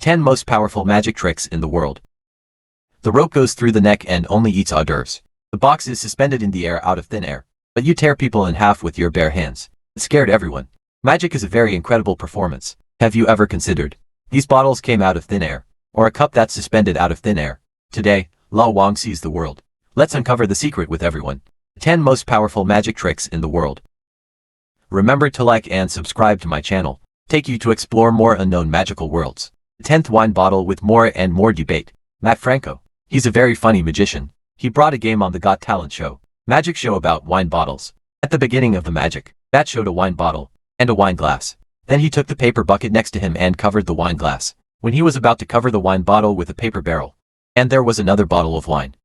10 most powerful magic tricks in the world. The rope goes through the neck and only eats hors d'oeuvres. The box is suspended in the air out of thin air, but you tear people in half with your bare hands. It scared everyone. Magic is a very incredible performance. Have you ever considered? These bottles came out of thin air, or a cup that's suspended out of thin air. Today, Lao Wang sees the world. Let's uncover the secret with everyone. 10 most powerful magic tricks in the world. Remember to like and subscribe to my channel. Take you to explore more unknown magical worlds. 10th wine bottle with more and more debate. Matt Franco. He's a very funny magician. He brought a game on the Got Talent show. Magic show about wine bottles. At the beginning of the magic, Matt showed a wine bottle and a wine glass. Then he took the paper bucket next to him and covered the wine glass. When he was about to cover the wine bottle with a paper barrel, and there was another bottle of wine.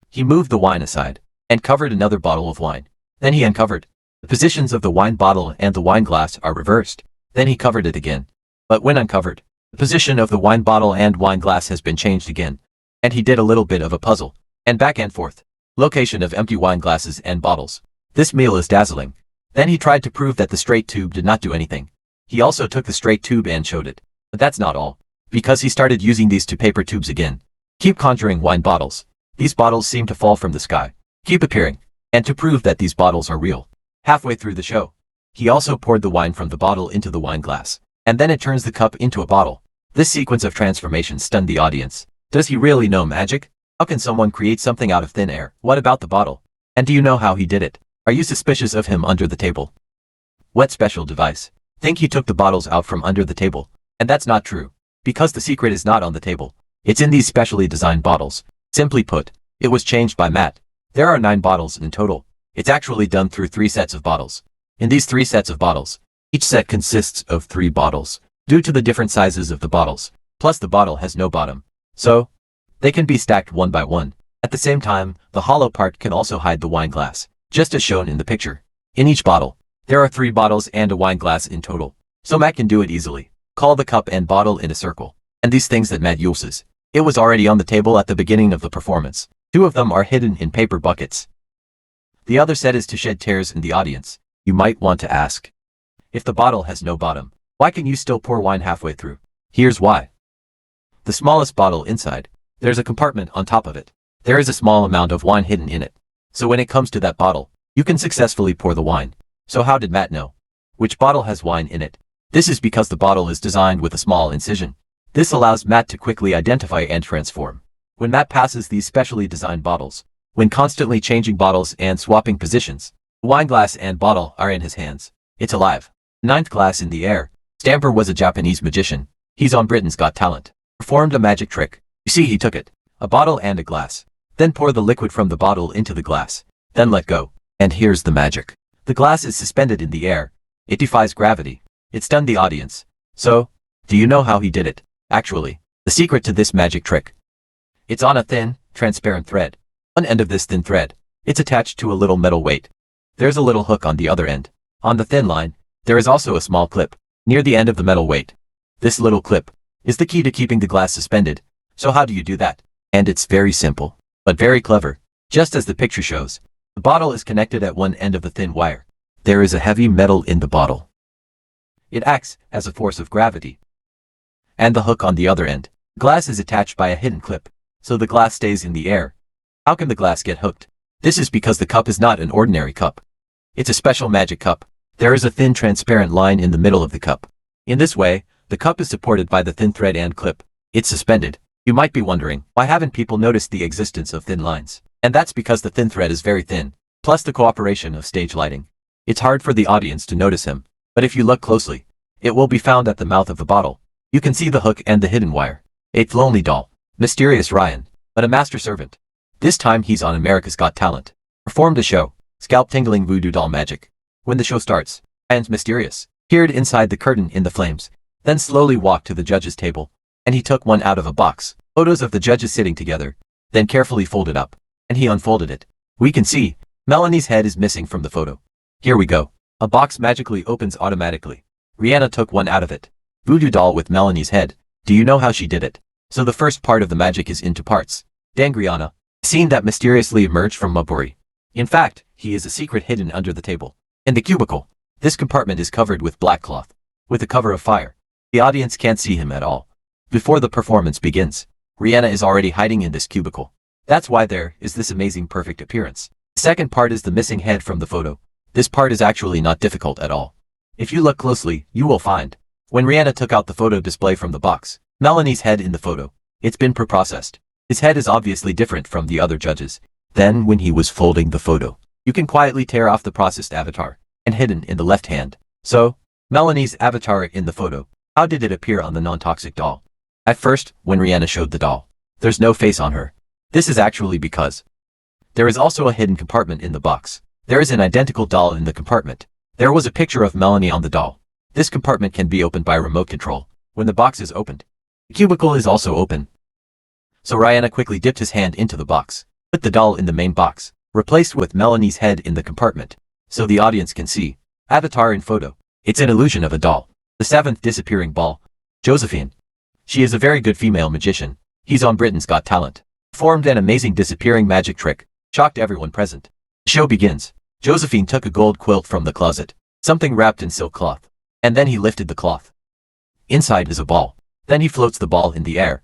He moved the wine aside and covered another bottle of wine. Then he uncovered. The positions of the wine bottle and the wine glass are reversed. Then he covered it again. But when uncovered, the position of the wine bottle and wine glass has been changed again. And he did a little bit of a puzzle. And back and forth. Location of empty wine glasses and bottles. This meal is dazzling. Then he tried to prove that the straight tube did not do anything. He also took the straight tube and showed it. But that's not all. Because he started using these two paper tubes again. Keep conjuring wine bottles. These bottles seem to fall from the sky. Keep appearing. And to prove that these bottles are real. Halfway through the show, he also poured the wine from the bottle into the wine glass. And then it turns the cup into a bottle. This sequence of transformation stunned the audience. Does he really know magic? How can someone create something out of thin air? What about the bottle? And do you know how he did it? Are you suspicious of him under the table? What special device? Think he took the bottles out from under the table? And that's not true. Because the secret is not on the table. It's in these specially designed bottles. Simply put, it was changed by Matt. There are 9 bottles in total. It's actually done through 3 sets of bottles. In these 3 sets of bottles, each set consists of 3 bottles. Due to the different sizes of the bottles, plus the bottle has no bottom. So, they can be stacked one by one. At the same time, the hollow part can also hide the wine glass, just as shown in the picture. In each bottle, there are 3 bottles and a wine glass in total. So Matt can do it easily. Call the cup and bottle in a circle. And these things that Matt uses. It was already on the table at the beginning of the performance. 2 of them are hidden in paper buckets. The other set is to shed tears in the audience. You might want to ask. If the bottle has no bottom, why can you still pour wine halfway through? Here's why. The smallest bottle inside, there's a compartment on top of it. There is a small amount of wine hidden in it. So when it comes to that bottle, you can successfully pour the wine. So how did Matt know which bottle has wine in it? This is because the bottle is designed with a small incision. This allows Matt to quickly identify and transform. When Matt passes these specially designed bottles, when constantly changing bottles and swapping positions, the wine glass and bottle are in his hands. It's alive. 9th glass in the air. Stamper was a Japanese magician. He's on Britain's Got Talent. Performed a magic trick. You see, he took it, a bottle and a glass. Then pour the liquid from the bottle into the glass. Then let go. And here's the magic. The glass is suspended in the air. It defies gravity. It stunned the audience. So, do you know how he did it? Actually, the secret to this magic trick. It's on a thin, transparent thread. One end of this thin thread, it's attached to a little metal weight. There's a little hook on the other end. On the thin line, there is also a small clip, near the end of the metal weight. This little clip is the key to keeping the glass suspended. So how do you do that? And it's very simple, but very clever. Just as the picture shows, the bottle is connected at one end of the thin wire. There is a heavy metal in the bottle. It acts as a force of gravity. And the hook on the other end. Glass is attached by a hidden clip, so the glass stays in the air. How can the glass get hooked? This is because the cup is not an ordinary cup. It's a special magic cup. There is a thin transparent line in the middle of the cup. In this way, the cup is supported by the thin thread and clip. It's suspended. You might be wondering, why haven't people noticed the existence of thin lines? And that's because the thin thread is very thin, plus the cooperation of stage lighting. It's hard for the audience to notice him, but if you look closely, it will be found at the mouth of the bottle. You can see the hook and the hidden wire. 8th lonely doll. Mysterious Ryan, but a master servant. This time he's on America's Got Talent. Performed a show, scalp-tingling voodoo doll magic. When the show starts, Ryan's mysterious, peered inside the curtain in the flames, then slowly walked to the judge's table, and he took one out of a box, photos of the judges sitting together, then carefully folded up, and he unfolded it. We can see, Melanie's head is missing from the photo. Here we go. A box magically opens automatically. Rihanna took one out of it. Voodoo doll with Melanie's head. Do you know how she did it? So the first part of the magic is into parts. Dangriana, scene that mysteriously emerged from Maburi. In fact, he is a secret hidden under the table. In the cubicle, this compartment is covered with black cloth, with a cover of fire. The audience can't see him at all. Before the performance begins, Rihanna is already hiding in this cubicle. That's why there is this amazing perfect appearance. The second part is the missing head from the photo. This part is actually not difficult at all. If you look closely, you will find. When Rihanna took out the photo display from the box, Melanie's head in the photo, it's been pre-processed. His head is obviously different from the other judges. Then when he was folding the photo, you can quietly tear off the processed avatar, and hidden in the left hand. So, Melanie's avatar in the photo, how did it appear on the non-toxic doll? At first, when Rihanna showed the doll, there's no face on her. This is actually because there is also a hidden compartment in the box. There is an identical doll in the compartment. There was a picture of Melanie on the doll. This compartment can be opened by remote control. When the box is opened, the cubicle is also open. So Rihanna quickly dipped his hand into the box, put the doll in the main box, replaced with Melanie's head in the compartment, so the audience can see. Avatar in photo. It's an illusion of a doll. The seventh disappearing ball. Josephine. She is a very good female magician. He's on Britain's Got Talent. Performed an amazing disappearing magic trick. Shocked everyone present. The show begins. Josephine took a gold quilt from the closet, something wrapped in silk cloth. And then he lifted the cloth. Inside is a ball. Then he floats the ball in the air.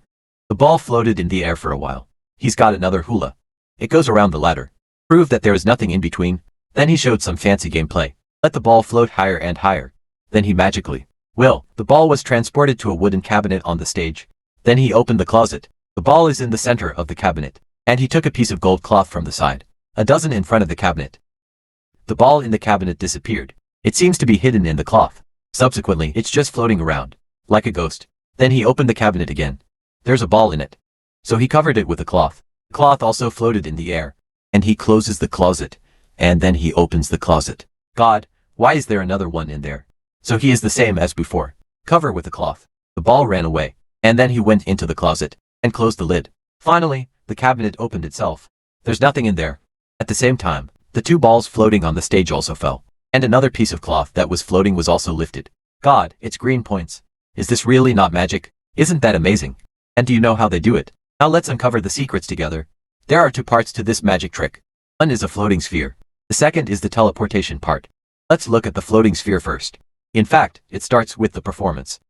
The ball floated in the air for a while. He's got another hula. It goes around the ladder. Prove that there is nothing in between. Then he showed some fancy gameplay. Let the ball float higher and higher. Then he magically. The ball was transported to a wooden cabinet on the stage. Then he opened the closet. The ball is in the center of the cabinet. And he took a piece of gold cloth from the side. A dozen in front of the cabinet. The ball in the cabinet disappeared. It seems to be hidden in the cloth. Subsequently, it's just floating around, like a ghost. Then he opened the cabinet again. There's a ball in it. So he covered it with a cloth. The cloth also floated in the air. And he closes the closet. And then he opens the closet. God, why is there another one in there? So he is the same as before. Cover with a cloth. The ball ran away. And then he went into the closet and closed the lid. Finally, the cabinet opened itself. There's nothing in there. At the same time, the two balls floating on the stage also fell. And another piece of cloth that was floating was also lifted. God, it's green points. Is this really not magic? Isn't that amazing? And do you know how they do it? Now let's uncover the secrets together. There are two parts to this magic trick. One is a floating sphere. The second is the teleportation part. Let's look at the floating sphere first. In fact, it starts with the performance.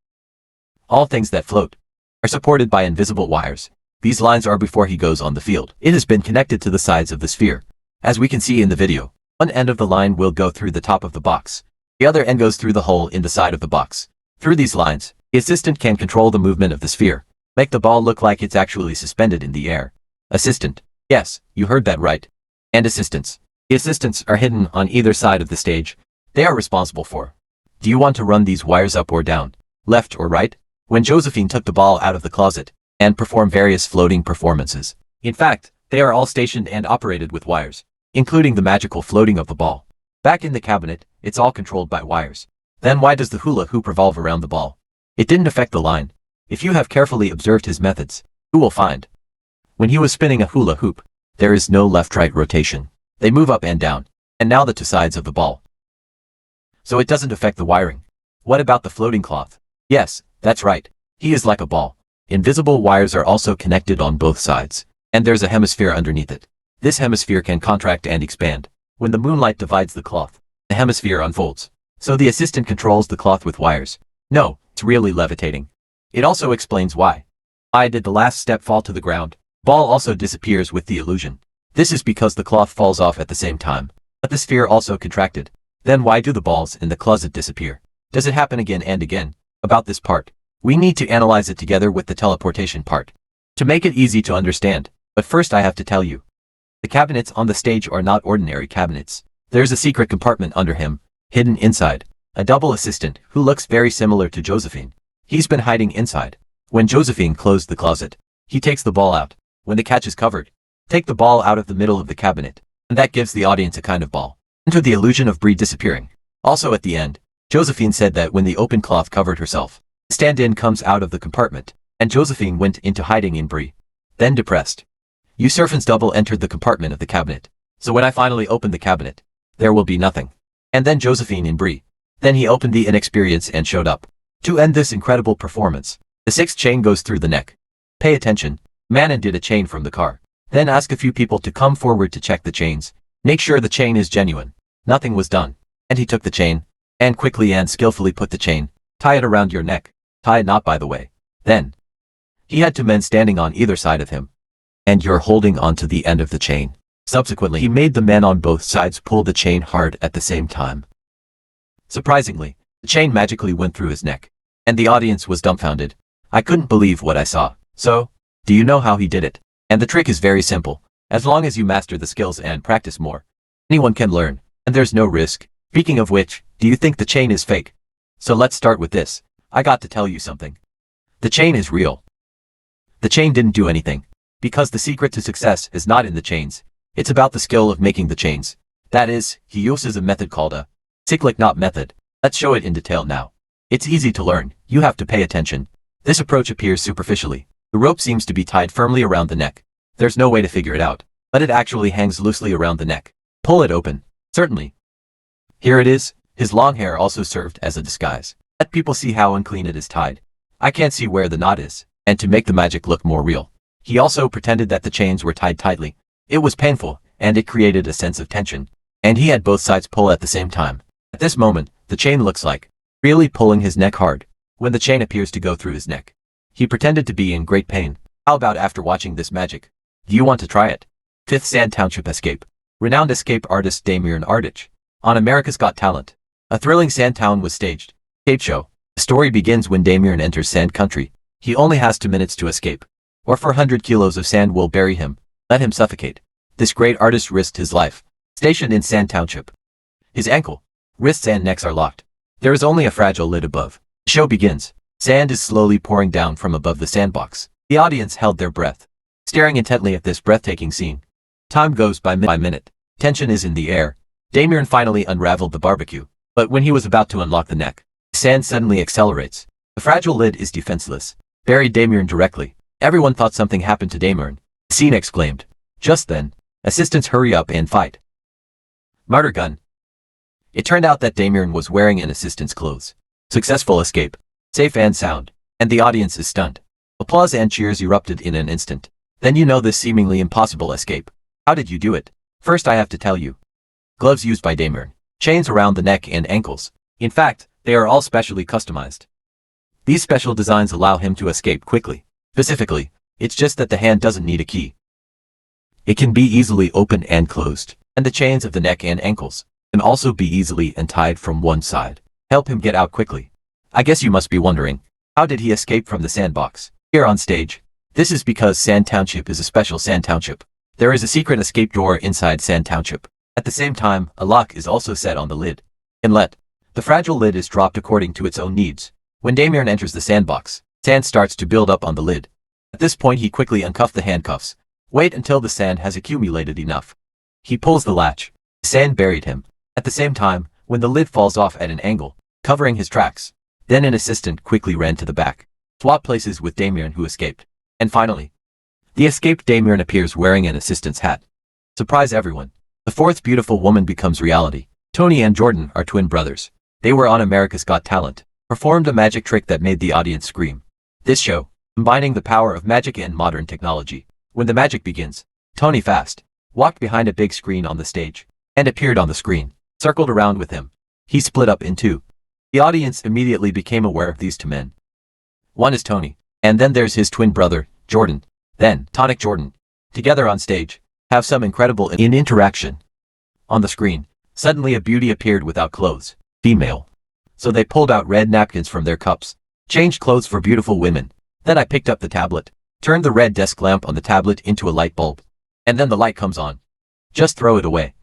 All things that float are supported by invisible wires. These lines are before he goes on the field. It has been connected to the sides of the sphere. As we can see in the video, one end of the line will go through the top of the box. The other end goes through the hole in the side of the box. Through these lines, the assistant can control the movement of the sphere. Make the ball look like it's actually suspended in the air. Assistant. Yes, you heard that right. And assistants. The assistants are hidden on either side of the stage. They are responsible for. Do you want to run these wires up or down, left or right? When Josephine took the ball out of the closet and performed various floating performances. In fact, they are all stationed and operated with wires, including the magical floating of the ball. Back in the cabinet, it's all controlled by wires. Then why does the hula hoop revolve around the ball? It didn't affect the line. If you have carefully observed his methods, you will find. When he was spinning a hula hoop, there is no left-right rotation. They move up and down, and now the two sides of the ball. So it doesn't affect the wiring. What about the floating cloth? Yes, that's right. He is like a ball. Invisible wires are also connected on both sides, and there's a hemisphere underneath it. This hemisphere can contract and expand. When the moonlight divides the cloth, the hemisphere unfolds. So the assistant controls the cloth with wires. No, it's really levitating. It also explains why. I did the last step fall to the ground. Ball also disappears with the illusion. This is because the cloth falls off at the same time. But the sphere also contracted. Then why do the balls in the closet disappear? Does it happen again and again? About this part, we need to analyze it together with the teleportation part. To make it easy to understand, but first I have to tell you. The cabinets on the stage are not ordinary cabinets. There's a secret compartment under him, hidden inside. A double assistant who looks very similar to Josephine. He's been hiding inside. When Josephine closed the closet, he takes the ball out. When the catch is covered, take the ball out of the middle of the cabinet. And that gives the audience a kind of ball. Enter the illusion of Brie disappearing. Also at the end, Josephine said that when the open cloth covered herself, the stand-in comes out of the compartment, and Josephine went into hiding in Brie. Then depressed. Usurpant's double entered the compartment of the cabinet. So when I finally opened the cabinet, there will be nothing. And then Josephine in Brie. Then he opened the inexperience and showed up. To end this incredible performance, the sixth chain goes through the neck. Pay attention. Manon did a chain from the car. Then ask a few people to come forward to check the chains. Make sure the chain is genuine. Nothing was done. And he took the chain, and quickly and skillfully put the chain. Tie it around your neck. Tie it not, by the way. Then He had two men standing on either side of him. And you're holding onto the end of the chain. Subsequently, he made the men on both sides pull the chain hard at the same time. Surprisingly, the chain magically went through his neck. And the audience was dumbfounded. I couldn't believe what I saw. So, do you know how he did it? And the trick is very simple. As long as you master the skills and practice more, anyone can learn, and there's no risk. Speaking of which, do you think the chain is fake? So let's start with this. I got to tell you something. The chain is real. The chain didn't do anything. Because the secret to success is not in the chains. It's about the skill of making the chains. That is, he uses a method called a cyclic knot method. Let's show it in detail now. It's easy to learn. You have to pay attention. This approach appears superficially. The rope seems to be tied firmly around the neck. There's no way to figure it out. But it actually hangs loosely around the neck. Pull it open. Certainly. Here it is. His long hair also served as a disguise. Let people see how unclean it is tied. I can't see where the knot is. And to make the magic look more real, he also pretended that the chains were tied tightly. It was painful, and it created a sense of tension. And he had both sides pull at the same time. At this moment, the chain looks like really pulling his neck hard. When the chain appears to go through his neck, he pretended to be in great pain. How about after watching this magic? Do you want to try it? 5th Sand Township Escape. Renowned escape artist Damian Ardich. On America's Got Talent. A thrilling sand town was staged. Escape show. The story begins when Damian enters sand country. He only has 2 minutes to escape. Or 400 kilos of sand will bury him. Let him suffocate. This great artist risked his life. Stationed in Sand Township. His ankle, wrists and necks are locked. There is only a fragile lid above. The show begins. Sand is slowly pouring down from above the sandbox. The audience held their breath, staring intently at this breathtaking scene. Time goes by minute. Tension is in the air. Damian finally unraveled the barbecue. But when he was about to unlock the neck, sand suddenly accelerates. The fragile lid is defenseless. Buried Damian directly. Everyone thought something happened to Damian. The scene exclaimed. Just then, assistants hurry up and fight. Murder gun. It turned out that Damian was wearing an assistant's clothes. Successful escape. Safe and sound. And the audience is stunned. Applause and cheers erupted in an instant. Then you know this seemingly impossible escape. How did you do it? First I have to tell you. Gloves used by Damian. Chains around the neck and ankles. In fact, they are all specially customized. These special designs allow him to escape quickly. Specifically, it's just that the hand doesn't need a key. It can be easily opened and closed, and the chains of the neck and ankles can also be easily untied from one side. Help him get out quickly. I guess you must be wondering, how did he escape from the sandbox? Here on stage. This is because Sand Township is a special Sand Township. There is a secret escape door inside Sand Township. At the same time, a lock is also set on the lid. Inlet. The fragile lid is dropped according to its own needs. When Damian enters the sandbox, sand starts to build up on the lid. At this point he quickly uncuffs the handcuffs. Wait until the sand has accumulated enough. He pulls the latch. The sand buried him. At the same time, when the lid falls off at an angle, covering his tracks, then an assistant quickly ran to the back. Swap places with Damian who escaped. And finally, the escaped Damian appears wearing an assistant's hat. Surprise everyone. The 4th beautiful woman becomes reality. Tony and Jordan are twin brothers. They were on America's Got Talent. Performed a magic trick that made the audience scream. This show, combining the power of magic and modern technology. When the magic begins, Tony Fast walked behind a big screen on the stage and appeared on the screen, circled around with him. He split up in 2. The audience immediately became aware of these 2 men. One is Tony, and then there's his twin brother, Jordan. Then, Tonic Jordan, together on stage, have some incredible interaction. On the screen, suddenly a beauty appeared without clothes, female. So they pulled out red napkins from their cups, changed clothes for beautiful women. Then I picked up the tablet, turned the red desk lamp on the tablet into a light bulb. And then the light comes on. Just throw it away.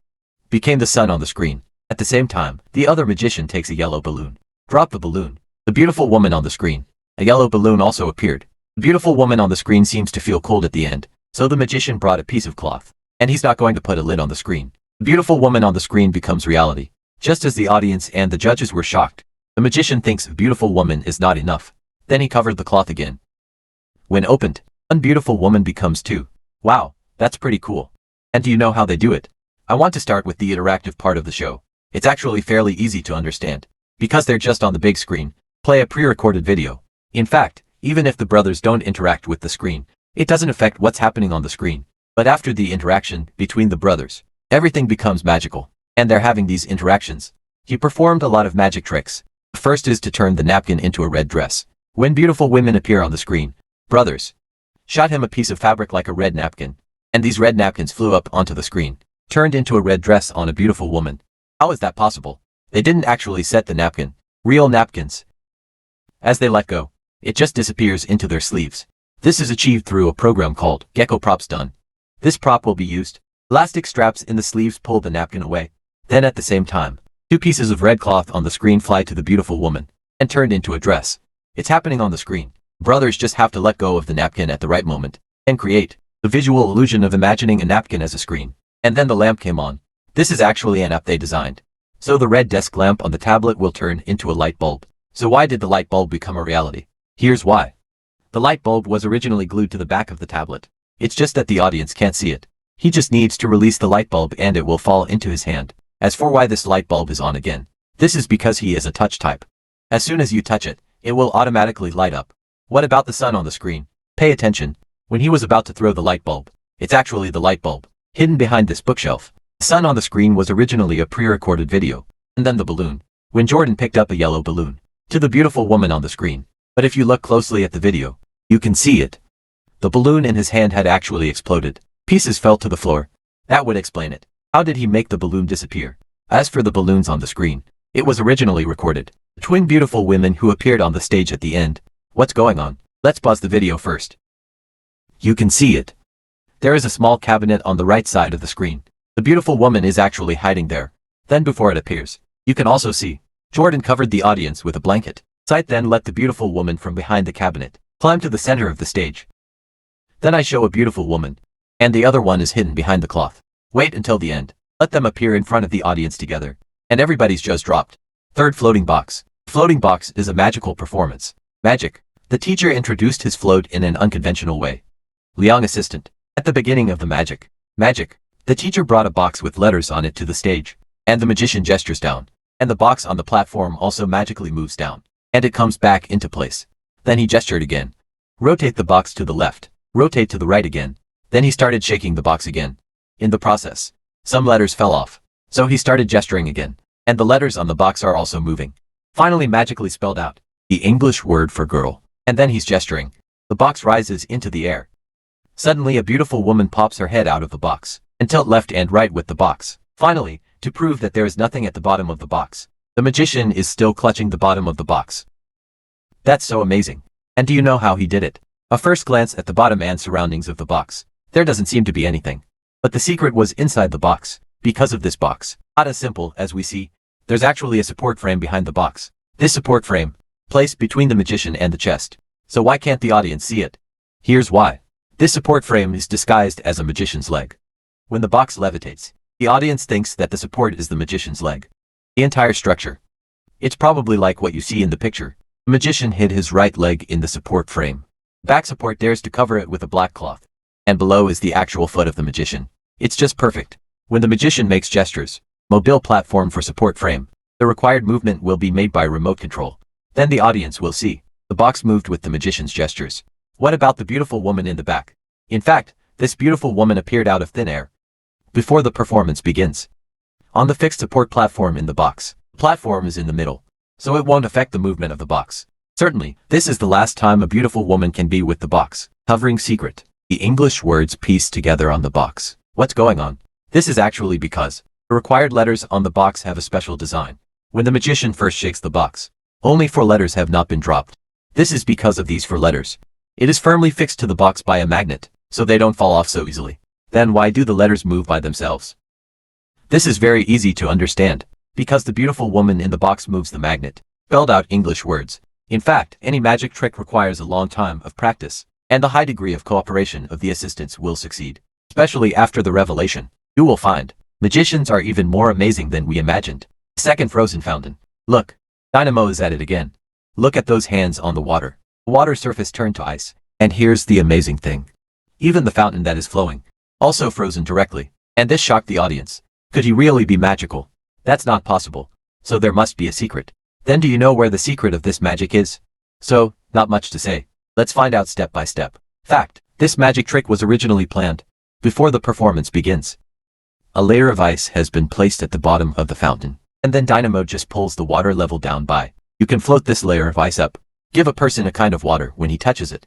Became the sun on the screen. At the same time, the other magician takes a yellow balloon. Drop the balloon. The beautiful woman on the screen. A yellow balloon also appeared. The beautiful woman on the screen seems to feel cold at the end, so the magician brought a piece of cloth. And he's not going to put a lid on the screen. The beautiful woman on the screen becomes reality. Just as the audience and the judges were shocked, the magician thinks a beautiful woman is not enough. Then he covered the cloth again. When opened, one beautiful woman becomes 2. Wow, that's pretty cool. And do you know how they do it? I want to start with the interactive part of the show. It's actually fairly easy to understand. Because they're just on the big screen, play a pre-recorded video. In fact, even if the brothers don't interact with the screen, it doesn't affect what's happening on the screen. But after the interaction between the brothers, everything becomes magical. And they're having these interactions. He performed a lot of magic tricks. The first is to turn the napkin into a red dress. When beautiful women appear on the screen, brothers shot him a piece of fabric like a red napkin, and these red napkins flew up onto the screen, turned into a red dress on a beautiful woman. How is that possible? They didn't actually set the napkin, real napkins. As they let go, it just disappears into their sleeves. This is achieved through a program called Gecko Props Done. This prop will be used. Elastic straps in the sleeves pull the napkin away. Then at the same time, 2 pieces of red cloth on the screen fly to the beautiful woman and turned into a dress. It's happening on the screen. Brothers just have to let go of the napkin at the right moment and create the visual illusion of imagining a napkin as a screen. And then the lamp came on. This is actually an app they designed. So the red desk lamp on the tablet will turn into a light bulb. So why did the light bulb become a reality? Here's why. The light bulb was originally glued to the back of the tablet. It's just that the audience can't see it. He just needs to release the light bulb and it will fall into his hand. As for why this light bulb is on again, this is because he is a touch type. As soon as you touch it, it will automatically light up. What about the sun on the screen? Pay attention. When he was about to throw the light bulb, it's actually the light bulb, hidden behind this bookshelf. The sun on the screen was originally a pre-recorded video, and then the balloon. When Jordan picked up a yellow balloon, to the beautiful woman on the screen. But if you look closely at the video, you can see it. The balloon in his hand had actually exploded. Pieces fell to the floor. That would explain it. How did he make the balloon disappear? As for the balloons on the screen, it was originally recorded. The twin beautiful women who appeared on the stage at the end. What's going on? Let's pause the video first. You can see it. There is a small cabinet on the right side of the screen. The beautiful woman is actually hiding there. Then before it appears, you can also see Jordan covered the audience with a blanket. Sight then let the beautiful woman from behind the cabinet climb to the center of the stage. Then I show a beautiful woman, and the other one is hidden behind the cloth. Wait until the end. Let them appear in front of the audience together, and everybody's just dropped. Third floating box. Floating box is a magical performance. Magic. The teacher introduced his float in an unconventional way. Liang assistant. At the beginning of the magic. The teacher brought a box with letters on it to the stage, and the magician gestures down, and the box on the platform also magically moves down, and it comes back into place. Then he gestured again. Rotate the box to the left, rotate to the right again. Then he started shaking the box again. In the process, some letters fell off, so he started gesturing again, and the letters on the box are also moving. Finally magically spelled out, the English word for girl, and then he's gesturing. The box rises into the air. Suddenly a beautiful woman pops her head out of the box, and tilt left and right with the box. Finally, to prove that there is nothing at the bottom of the box, the magician is still clutching the bottom of the box. That's so amazing. And do you know how he did it? A first glance at the bottom and surroundings of the box. There doesn't seem to be anything. But the secret was inside the box. Because of this box, not as simple as we see, there's actually a support frame behind the box. This support frame, placed between the magician and the chest. So why can't the audience see it? Here's why. This support frame is disguised as a magician's leg. When the box levitates, the audience thinks that the support is the magician's leg. The entire structure. It's probably like what you see in the picture. The magician hid his right leg in the support frame. Back support dares to cover it with a black cloth. And below is the actual foot of the magician. It's just perfect. When the magician makes gestures, mobile platform for support frame, the required movement will be made by remote control. Then the audience will see the box moved with the magician's gestures. What about the beautiful woman in the back? In fact, this beautiful woman appeared out of thin air before the performance begins. On the fixed support platform in the box, the platform is in the middle, so it won't affect the movement of the box. Certainly, this is the last time a beautiful woman can be with the box. Covering secret. The English words pieced together on the box. What's going on? This is actually because the required letters on the box have a special design. When the magician first shakes the box, only 4 letters have not been dropped. This is because of these 4 letters. It is firmly fixed to the box by a magnet, so they don't fall off so easily. Then why do the letters move by themselves? This is very easy to understand, because the beautiful woman in the box moves the magnet. Spelled out English words. In fact, any magic trick requires a long time of practice, and a high degree of cooperation of the assistants will succeed. Especially after the revelation, you will find magicians are even more amazing than we imagined. Second frozen fountain. Look, Dynamo is at it again. Look at those hands on the water. The water surface turned to ice. And here's the amazing thing. Even the fountain that is flowing, also frozen directly. And this shocked the audience. Could he really be magical? That's not possible. So there must be a secret. Then do you know where the secret of this magic is? So, not much to say. Let's find out step by step. Fact. This magic trick was originally planned before the performance begins. A layer of ice has been placed at the bottom of the fountain. And then Dynamo just pulls the water level down by. You can float this layer of ice up. Give a person a kind of water when he touches it.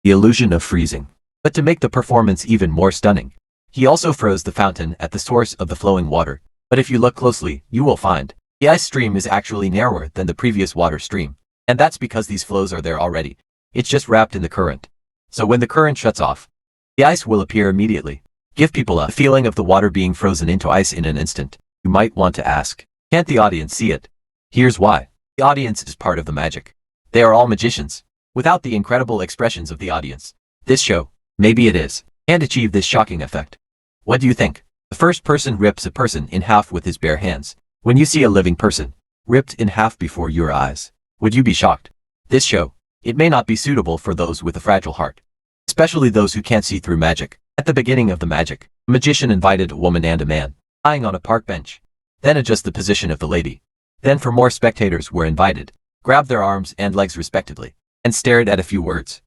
the illusion of freezing. But to make the performance even more stunning, he also froze the fountain at the source of the flowing water. But if you look closely, you will find the ice stream is actually narrower than the previous water stream. And that's because these flows are there already. It's just wrapped in the current. So when the current shuts off, the ice will appear immediately. Give people a feeling of the water being frozen into ice in an instant. You might want to ask, can't the audience see it? Here's why. The audience is part of the magic. They are all magicians. Without the incredible expressions of the audience, this show, maybe it is, can't achieve this shocking effect. What do you think? The first person rips a person in half with his bare hands. When you see a living person ripped in half before your eyes, would you be shocked? This show, it may not be suitable for those with a fragile heart, especially those who can't see through magic. At the beginning of the magic, a magician invited a woman and a man, lying on a park bench. Then adjust the position of the lady. Then for more spectators were invited, grabbed their arms and legs respectively, and stared at a few words.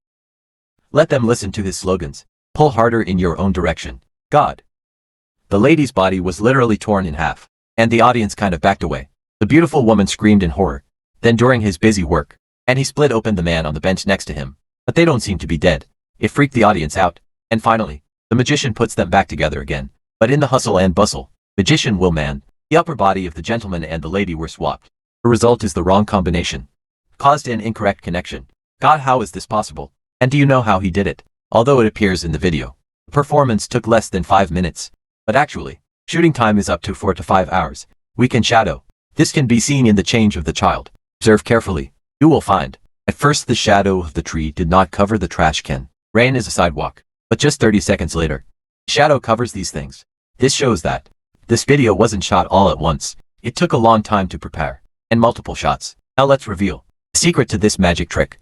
Let them listen to his slogans. Pull harder in your own direction. God. The lady's body was literally torn in half, and the audience kind of backed away. The beautiful woman screamed in horror. Then during his busy work, and he split open the man on the bench next to him. But they don't seem to be dead. It freaked the audience out. And finally, the magician puts them back together again. But in the hustle and bustle, magician will man, the upper body of the gentleman and the lady were swapped. The result is the wrong combination. Caused an incorrect connection. God, how is this possible? And do you know how he did it? Although it appears in the video, the performance took less than 5 minutes. But actually, shooting time is up to 4 to 5 hours. We can shadow. This can be seen in the change of the child. Observe carefully. You will find. At first the shadow of the tree did not cover the trash can. Rain is a sidewalk. But just 30 seconds later, shadow covers these things. This shows that this video wasn't shot all at once. It took a long time to prepare, and multiple shots. Now let's reveal the secret to this magic trick.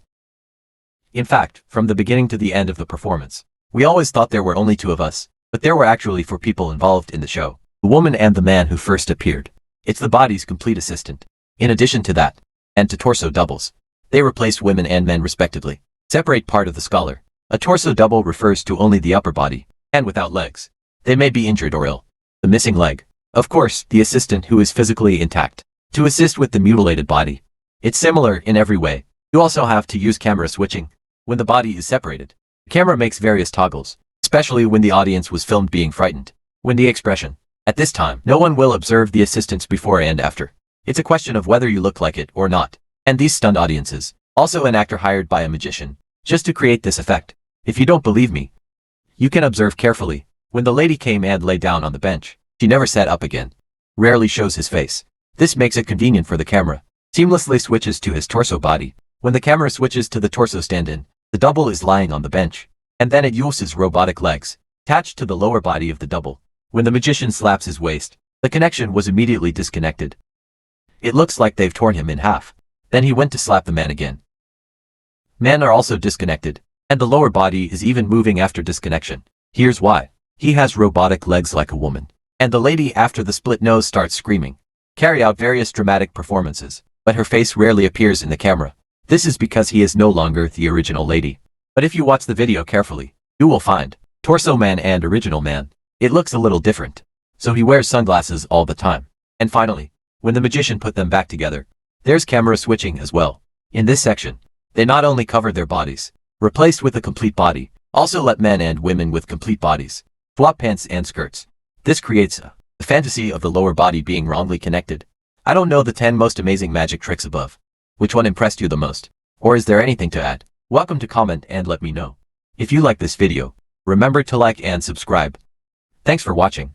In fact, from the beginning to the end of the performance, we always thought there were only 2 of us, but there were actually 4 people involved in the show. The woman and the man who first appeared. It's the body's complete assistant. In addition to that, and to torso doubles, they replaced women and men respectively. Separate part of the scholar. A torso double refers to only the upper body, and without legs. They may be injured or ill. The missing leg. Of course, the assistant who is physically intact. To assist with the mutilated body. It's similar in every way. You also have to use camera switching. When the body is separated, the camera makes various toggles, especially when the audience was filmed being frightened. When the expression. At this time, no one will observe the assistants before and after. It's a question of whether you look like it or not. And these stunned audiences. Also an actor hired by a magician, just to create this effect. If you don't believe me, you can observe carefully. When the lady came and lay down on the bench, she never sat up again. Rarely shows his face. This makes it convenient for the camera. Seamlessly switches to his torso body. When the camera switches to the torso stand-in, the double is lying on the bench. And then it uses robotic legs, attached to the lower body of the double. When the magician slaps his waist, the connection was immediately disconnected. It looks like they've torn him in half. Then he went to slap the man again. Men are also disconnected, and the lower body is even moving after disconnection. Here's why. He has robotic legs like a woman. And the lady after the split nose starts screaming. Carry out various dramatic performances, but her face rarely appears in the camera. This is because he is no longer the original lady. But if you watch the video carefully, you will find torso man and original man. It looks a little different. So he wears sunglasses all the time. And finally, when the magician put them back together, there's camera switching as well. In this section, they not only covered their bodies, replaced with a complete body, also let men and women with complete bodies swap pants and skirts. This creates the fantasy of the lower body being wrongly connected. I don't know the 10 most amazing magic tricks above. Which one impressed you the most? Or is there anything to add? Welcome to comment and let me know. If you like this video, remember to like and subscribe. Thanks for watching.